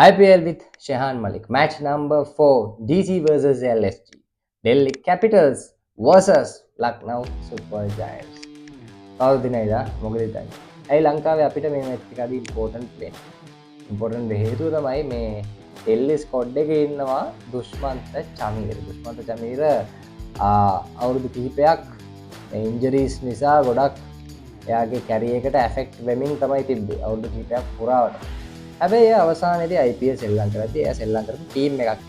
IPL with Shehan Malik. Match number 4. DC versus LSG. Delhi Capitals versus Lucknow Super Giants. කවුද දිනයිද මොකද හිතන්නේ? ඇයි ලංකාවේ අපිට මේ මැච් එක අද ඉම්පෝටන්ට් වෙන්නේ? ඉම්පෝටන්ට් හේතුව තමයි මේ ඩෙල්ලි ස්ක්වොඩ් එකේ ඉන්නවා දුෂ්මන්ත චමීර. දුෂ්මන්ත චමීර අවුරුදු කිහිපයක් ඉන්ජරීස් නිසා ගොඩක් එයාගේ කැරියර් එකට ඇෆෙක්ට් වෙමින් තමයි තිබ්බේ. අවුරුදු කිහිපයක් පුරාවට. හැබැයි අවසානයේදී IPL සෙල්ලම් කරද්දී එයා සෙල්ලම් කරපු ටීම් එකක්.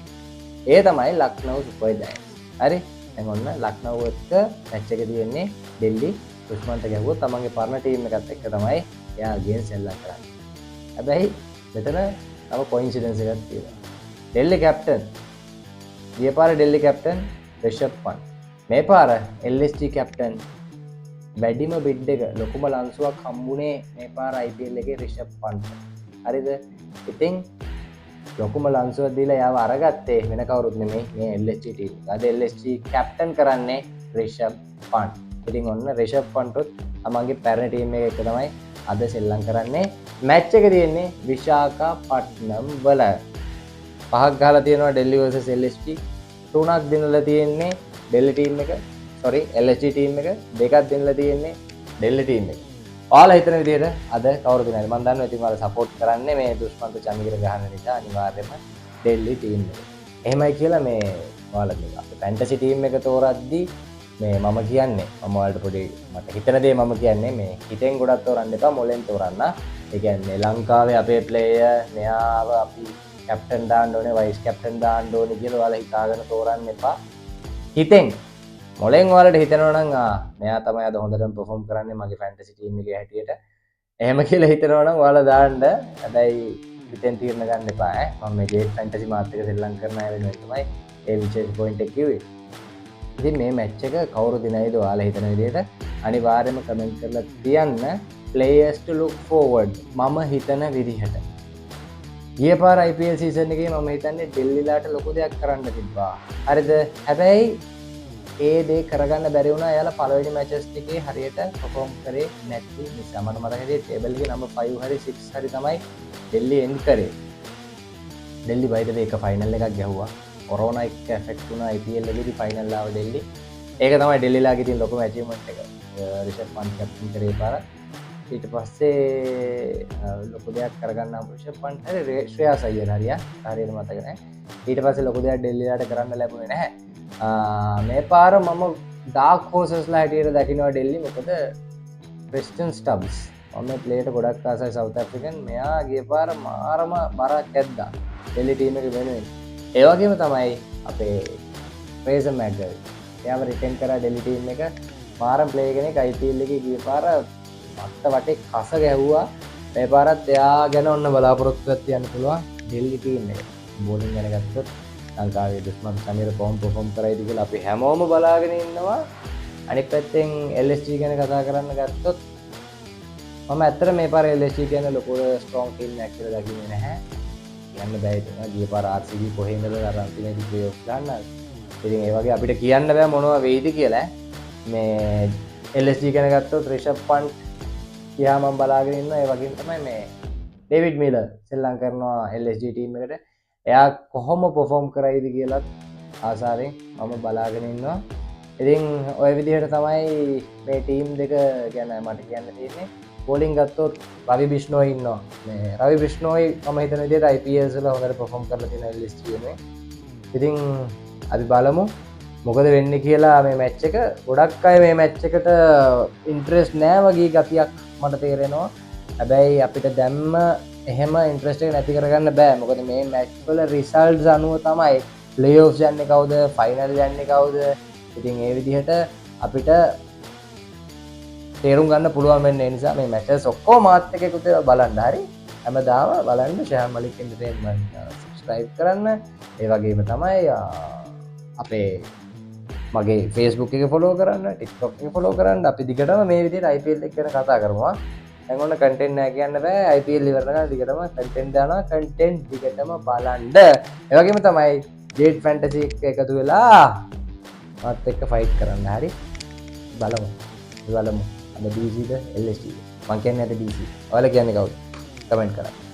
ඒ තමයි ලක්නෝ සුපර් ජයන්ට්ස්. හරි? දැන් ඔන්න ලක්නෝ එක්ක මැච් එක තියෙන්නේ ඩෙල්ලි දුෂ්මන්ත ගැහුවොත් තමන්ගේ පරණ ටීම් එකත් එක්ක තමයි එයා ගේම් සෙල්ලම් කරන්නේ. හැබැයි මෙතන තව කොයින්සිඩන්ස් එකක් තියෙනවා. ඩෙල්ලි කැප්ටන් ගිය පාර ඩෙල්ලි කැප්ටන් රිෂබ් පන්ට්. මේ පාර LSG කැප්ටන් වැඩිම බිඩ් එක ලොකුම ලන්සුවක් හම්බුනේ මේ පාර IPL එකේ රිෂබ් පන්ට්. හරිද? ඉතින් ලොකුම ලන්සුවක් දීලා යාව අරගත්තේ වෙන කවුරුත් නෙමෙයි මේ LSG ටීම්. අද LSG කැප්ටන් කරන්නේ රිෂබ් පන්ට්. ඉතින් ඔන්න රිෂබ් පන්ට්ත් තමන්ගේ පැරණි ටීම් එක එක්ක තමයි අද සෙල්ලම් කරන්නේ. මැච් එක තියෙන්නේ විශාඛපට්නම් වල. 5ක් ගහලා තියෙනවා ඩෙල්ලි vs LSG. 3ක් දිනලා තියෙන්නේ ඩෙල්ලි ටීම් එක. LSG ටීම් එක. 2ක් දිනලා තියෙන්නේ ඩෙල්ලි ටීම් එක. ඔයාලා හිතන විදිහට අද කවුරු දිනයිද? මම දන්නවා ඉතින් ඔයාලා සපෝට් කරන්නේ මේ දුෂ්මන්ත චමීර ගහන නිසා අනිවාර්යයෙන්ම ඩෙල්ලි ටීම් එක. එහෙමයි කියලා මේ ඔයාලා මේ අපේ ෆැන්ටසි ටීම් එක තෝරද්දී මේ මම කියන්නේ මම ඔයාලට පොඩි මට හිතන දේ මම කියන්නේ මේ හිතෙන් ගොඩක් තෝරන්න එපා මොලෙන් තෝරන්න. ඒ කියන්නේ ලංකාවේ අපේ ප්ලේයර් මෙයාව අපි කැප්ටන් දාන්න ඕනේ වයිස් කැප්ටන් දාන්න ඕනේ කියලා ඔයාලා හිතාගෙන තෝරන්න එපා. හිතෙන් මොලෙන් ඔයාලට හිතනවා නම් මෙයා තමයි අද හොඳටම perform කරන්නේ මගේ ෆැන්ටසි ටීම් එකේ හැටියට. එහෙම කියලා හිතනවා නම් ඔයාලා දාන්න. හැබැයි හිතෙන් තීරණ ගන්න එපා ඈ. මම මේ ජේට් ෆැන්ටසි මාත් එක සෙල්ලම් කරන අය වෙනුවෙන් තමයි ඒ විශේෂ පොයින්ට් එක කිව්වේ. ඉතින් මේ මැච් එක කවුරු දිනයිද ඔයාලා හිතන විදිහට අනිවාර්යයෙන්ම කමෙන්ට් කරලා තියන්න. players to look forward මම හිතන විදිහට. ගිය පාර IPL සීසන් එකේ මම හිතන්නේ ඩෙල්ලිලාට ලොකු දෙයක් කරන්න තිබ්බා. හරිද? හැබැයි ඒ දේ කරගන්න බැරි වුණා. එයාලා පළවෙනි මැචස් ටිකේ හරියට perform කරේ නැති නිසා. මට මතකයි ටේබල් එකේ නම්බර් 5 හරි 6 හරි තමයි ඩෙල්ලි එන්ඩ් කරේ. ඩෙල්ලි by the way එක ෆයිනල් එකක් ගැහුවා. කොරෝනා එක්ක ඇෆෙක්ට් වුණා IPL එකේදී ෆයිනල් ආව ඩෙල්ලි. ඒක තමයි ඩෙල්ලිලාගේ තියෙන ලොකුම ඇචීව්මන්ට් එක. රිෂබ් පන්ට් කැප්ටන් කරේ පාර. ඊට පස්සේ ලොකු දෙයක් කරගන්න රිෂබ් පන්ට් හරි ශ්‍රේයාස් අයියර් හරියා. හරියට මතක නැහැ. ඊට පස්සේ ලොකු දෙයක් ඩෙල්ලිලාට කරන්න ලැබුණේ නැහැ. මේ පාර මම ඩාර්ක් හෝසස්ලා හැටියට දකිනවා ඩෙල්ලි. මොකද ක්‍රිස්ටියන් ස්ටබ්ස් මම ප්ලේට ගොඩක් ආසයි සවුත් ඇෆ්‍රිකන්. මෙයා ගිය පාර මාරම බරක් ඇද්දා ඩෙල්ලි ටීම් එක වෙනුවෙන්. ඒ වගේම තමයි අපේ ෆ්‍රේසර් මැග්ගල්. එයාව රිටර්න් කරා ඩෙල්ලි ටීම් එක. මාරම ප්ලේ කෙනෙක් IPL එකේ ගිය පාර මත්ත වටේ කස ගැහුවා. මේ පාරත් එයා ගැන ඔන්න බලාපොරොත්තුවක් තියන්න පුළුවන් ඩෙල්ලි ටීම් එක. බෝලින් ගැන ගත්තොත් ලංකාවේ දුෂ්මන්ත චමීර perform කරයිද කියලා අපි හැමෝම බලාගෙන ඉන්නවා. අනිත් පැත්තෙන් LSG ගැන කතා කරන්න ගත්තොත් මම ඇත්තට මේ පාර LSG කියන ලොකු ස්ට්‍රෝං ටීම් එකක් කියලා දකින්නේ නැහැ. කියන්න බෑ ඉතින්. ගිය පාර RCB කොහේ ඉඳලා අර අන්තිමේදී ප්ලේ-ඔෆ් ගන්නවා. ඉතින් ඒ වගේ අපිට කියන්න බෑ මොනවා වෙයිද කියලා. මේ LSG ගැන ගත්තොත් රිෂබ් පන්ට් කියා මම බලාගෙන ඉන්නවා. ඒ වගේම තමයි මේ ඩේවිඩ් මිලර් සෙල්ලම් කරනවා LSG ටීම් එකට. එයා කොහොම perform කරයිද කියලත් ආසාවෙන් මම බලාගෙන ඉන්නවා. ඉතින් ওই විදිහට තමයි මේ ටීම් දෙක ගැන මට කියන්න තියෙන්නේ. බෝලින් ගත්තොත් රවි බිෂ්ණෝයි ඉන්නවා. මේ රවි බිෂ්ණෝයි මම හිතන විදිහට IPL වල හොඳට perform කරලා තියෙන LSG එකේ. ඉතින් අපි බලමු මොකද වෙන්නේ කියලා මේ මැච් එක. ගොඩක් අය මේ මැච් එකට ඉන්ට්‍රෙස්ට් නැහැ වගේ ගතියක් මට තේරෙනවා. හැබැයි අපිට දැම්ම එහෙම ඉන්ට්‍රෙස්ට් එක නැති කරගන්න බෑ. මොකද මේ මැච් වල රිසල්ට්ස් අනුව තමයි ප්ලේ-ඔෆ්ස් යන්නේ කවුද, ෆයිනල් යන්නේ කවුද. ඉතින් ඒ විදිහට අපිට තේරුම් ගන්න පුළුවන් වෙන්නේ. ඒ නිසා මේ මැචස් ඔක්කොම මාත් එක්ක එකතු වෙලා බලන්න. හරි? හැමදාම බලන්න ෂෙහාන් මලික් එන්ටර්ටේන්මන්ට් සබ්ස්ක්‍රයිබ් කරන්න. ඒ වගේම තමයි අපේ මගේ Facebook එක ෆලෝ කරන්න, TikTok එක ෆලෝ කරන්න. අපි දිගටම මේ විදිහට IPL එක ගැන කතා කරමු. දැන් ඔන්න කන්ටෙන්ට් නැහැ කියන්න බෑ. IPL ඉවරනකම් දිගටම කන්ටෙන්ට් දානවා. කන්ටෙන්ට් දිගටම බලන්න. ඒ වගේම තමයි ජේට් ෆැන්ටසි එක එකතු වෙලා මාත් එක්ක ෆයිට් කරන්න. හරි? බලමු. අද DCද LSG? මං කියන්නේ අද DC. ඔයාලා කියන්නේ කවුද? කමෙන්ට් කරන්න.